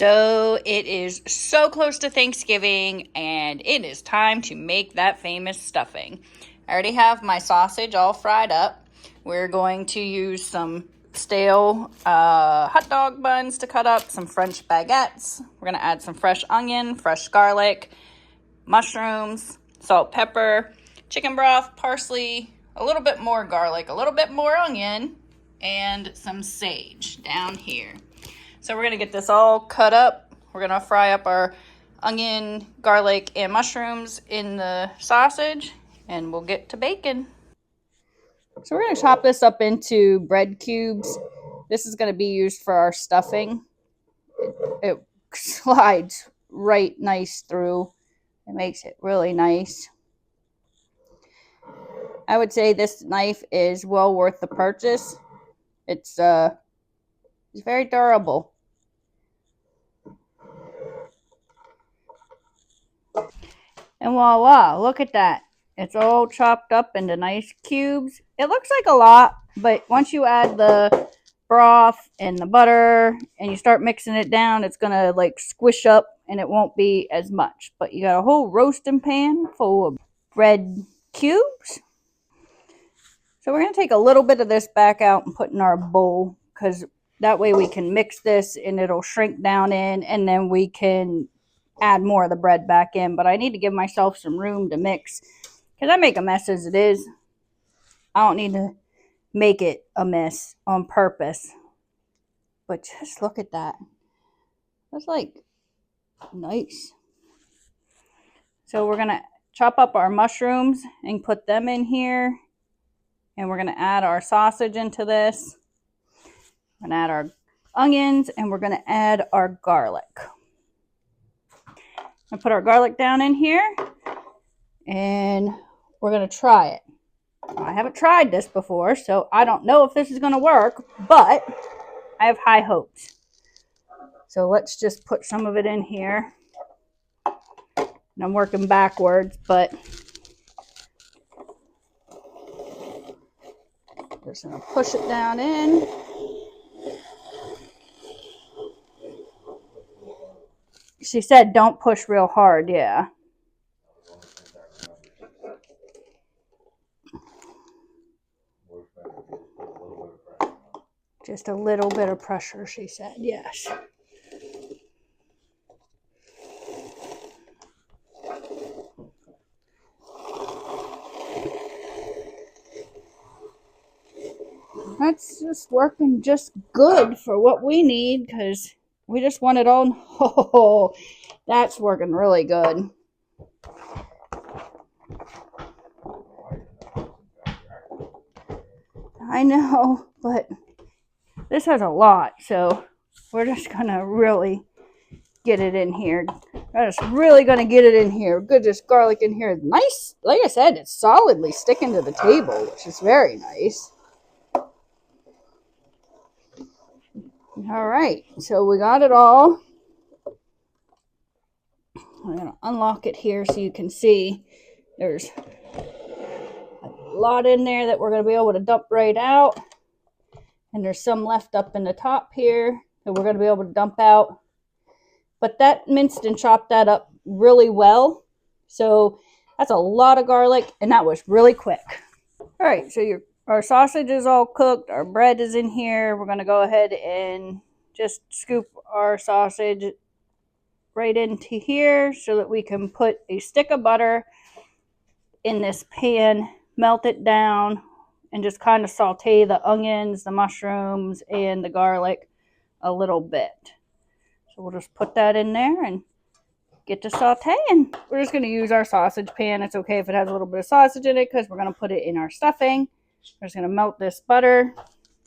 So it is so close to Thanksgiving, and it is time to make that famous stuffing. I already have my sausage all fried up. We're going to use some stale hot dog buns to cut up, some French baguettes. We're going to add some fresh onion, fresh garlic, mushrooms, salt, pepper, chicken broth, parsley, a little bit more garlic, a little bit more onion, and some sage down here. So we're going to get this all cut up. We're going to fry up our onion, garlic, and mushrooms in the sausage, and we'll get to baking. So we're going to chop this up into bread cubes. This is going to be used for our stuffing. It slides right nice through. It makes it really nice. I would say this knife is well worth the purchase. It's very durable. And voila, look at that. It's all chopped up into nice cubes. It looks like a lot, but once you add the broth and the butter and you start mixing it down, it's going to like squish up and it won't be as much. But you got a whole roasting pan full of bread cubes. So we're going to take a little bit of this back out and put in our bowl, because that way we can mix this and it'll shrink down in, and then we can add more of the bread back in. But I need to give myself some room to mix, because I make a mess as it is. I don't need to make it a mess on purpose. But just look at that. That's like nice. So we're going to chop up our mushrooms and put them in here. And we're going to add our sausage into this. We're going to add our onions, and we're going to add our garlic. I'm going to put our garlic down in here, and we're going to try it. I haven't tried this before, so I don't know if this is going to work, but I have high hopes. So let's just put some of it in here. And I'm working backwards, but just going to push it down in. She said don't push real hard, yeah. Just a little bit of pressure, she said, yes. That's just working just good for what we need, because we just want it all. Oh, that's working really good. I know, but this has a lot, so we're just going to really get it in here. I'm just really going to get it in here. Good, this garlic in here. Nice. Like I said, it's solidly sticking to the table, which is very nice. All right, so we got it all. I'm going to unlock it here so you can see there's a lot in there that we're going to be able to dump right out. And there's some left up in the top here that we're going to be able to dump out. But that minced and chopped that up really well. So that's a lot of garlic, and that was really quick. All right, so our sausage is all cooked. Our bread is in here. We're going to go ahead and just scoop our sausage right into here so that we can put a stick of butter in this pan, melt it down, and just kind of saute the onions, the mushrooms, and the garlic a little bit. So we'll just put that in there and get to sauteing. We're just going to use our sausage pan. It's okay if it has a little bit of sausage in it, because we're going to put it in our stuffing. We're just going to melt this butter.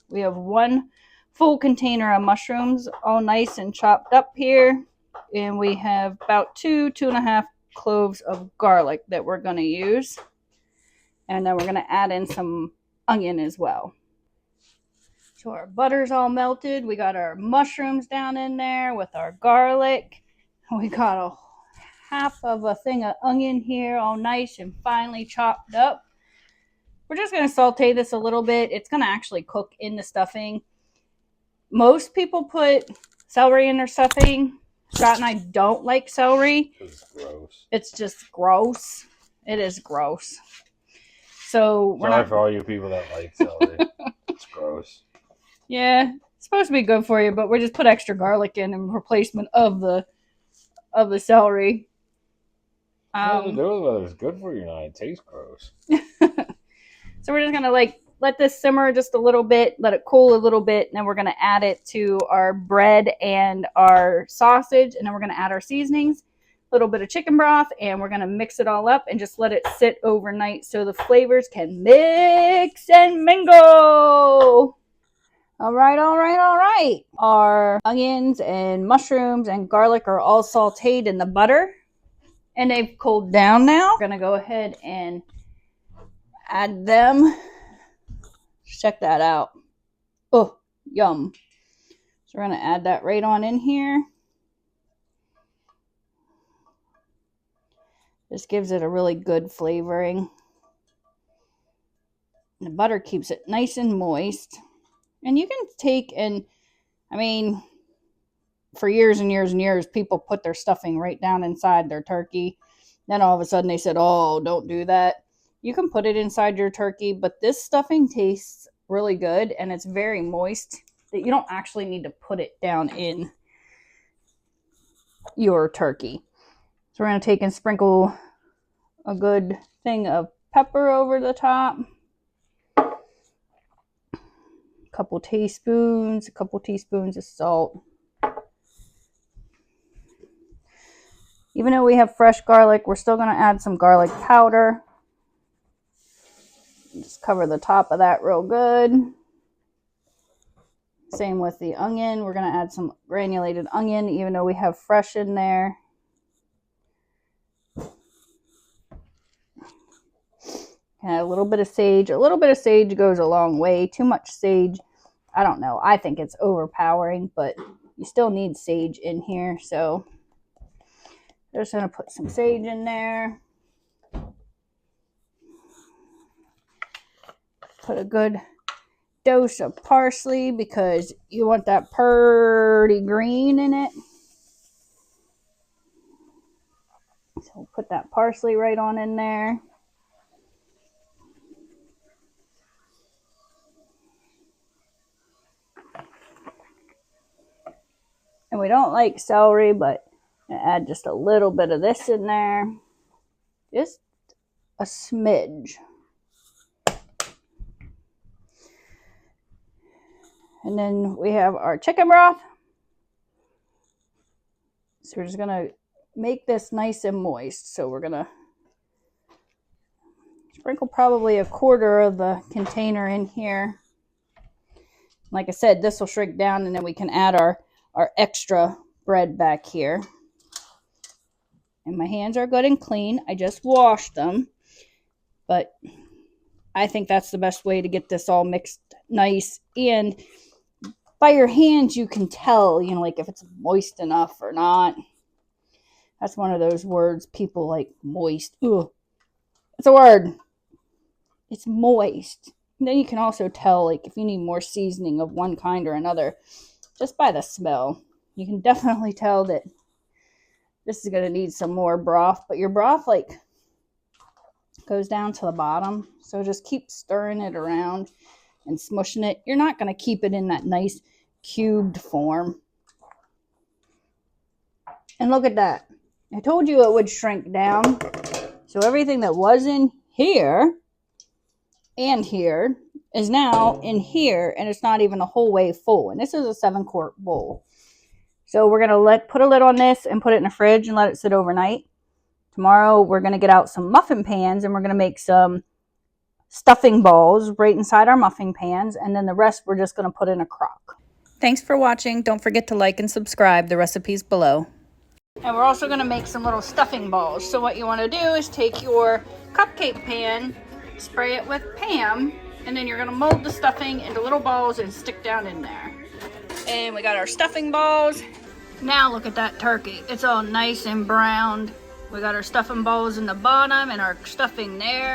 We have one full container of mushrooms, all nice and chopped up here. And we have about 2.5 cloves of garlic that we're going to use. And then we're going to add in some onion as well. So our butter's all melted. We got our mushrooms down in there with our garlic. We got a half of a thing of onion here, all nice and finely chopped up. We're just going to saute this a little bit. It's going to actually cook in the stuffing. Most people put celery in their stuffing. Scott and I don't like celery. It's gross. It's just gross. It is gross. So we're Sorry for all you people that like celery. It's gross. Yeah, it's supposed to be good for you, but we just put extra garlic in replacement of the celery. Nothing to do with whether it's good for you or not. It tastes gross. So we're just gonna let this simmer just a little bit, let it cool a little bit, and then we're gonna add it to our bread and our sausage, and then we're gonna add our seasonings, a little bit of chicken broth, and we're gonna mix it all up and just let it sit overnight so the flavors can mix and mingle. All right. Our onions and mushrooms and garlic are all sauteed in the butter, and they've cooled down now. We're gonna go ahead and add them. Check that out. Oh, yum. So we're gonna add that right on in here. This gives it a really good flavoring. And the butter keeps it nice and moist. And you can take and, I mean, for years and years and years, people put their stuffing right down inside their turkey. Then all of a sudden they said, oh, don't do that. You can put it inside your turkey, but this stuffing tastes really good and it's very moist that you don't actually need to put it down in your turkey. So we're going to take and sprinkle a good thing of pepper over the top. A couple teaspoons of salt. Even though we have fresh garlic, we're still going to add some garlic powder. Just cover the top of that real good. Same with the onion. We're going to add some granulated onion, even though we have fresh in there. Add a little bit of sage. A little bit of sage goes a long way. Too much sage, I don't know. I think it's overpowering, but you still need sage in here. So I'm just going to put some sage in there. Put a good dose of parsley because you want that pretty green in it. So we'll put that parsley right on in there. And we don't like celery, but add just a little bit of this in there. Just a smidge. And then we have our chicken broth. So we're just going to make this nice and moist. So we're going to sprinkle probably a quarter of the container in here. Like I said, this will shrink down and then we can add our extra bread back here. And my hands are good and clean. I just washed them. But I think that's the best way to get this all mixed nice. And by your hands, you can tell, you know, like if it's moist enough or not. That's one of those words people like, moist. Ugh. It's a word. It's moist. And then you can also tell, like, if you need more seasoning of one kind or another, just by the smell. You can definitely tell that this is going to need some more broth. But your broth, like, goes down to the bottom. So just keep stirring it around and smushing it. You're not going to keep it in that nice cubed form. And look at that. I told you it would shrink down. So everything that was in here and here is now in here, and it's not even a whole way full. And this is a 7-quart bowl. So we're going to put a lid on this and put it in the fridge and let it sit overnight. Tomorrow we're going to get out some muffin pans and we're going to make some stuffing balls right inside our muffin pans, and then the rest we're just going to put in a crock. Thanks for watching. Don't forget to like and subscribe. The recipe's below. And we're also going to make some little stuffing balls. So what you want to do is take your cupcake pan, spray it with Pam, and then you're going to mold the stuffing into little balls and stick down in there. And we got our stuffing balls. Now look at that turkey. It's all nice and browned. We got our stuffing balls in the bottom and our stuffing there.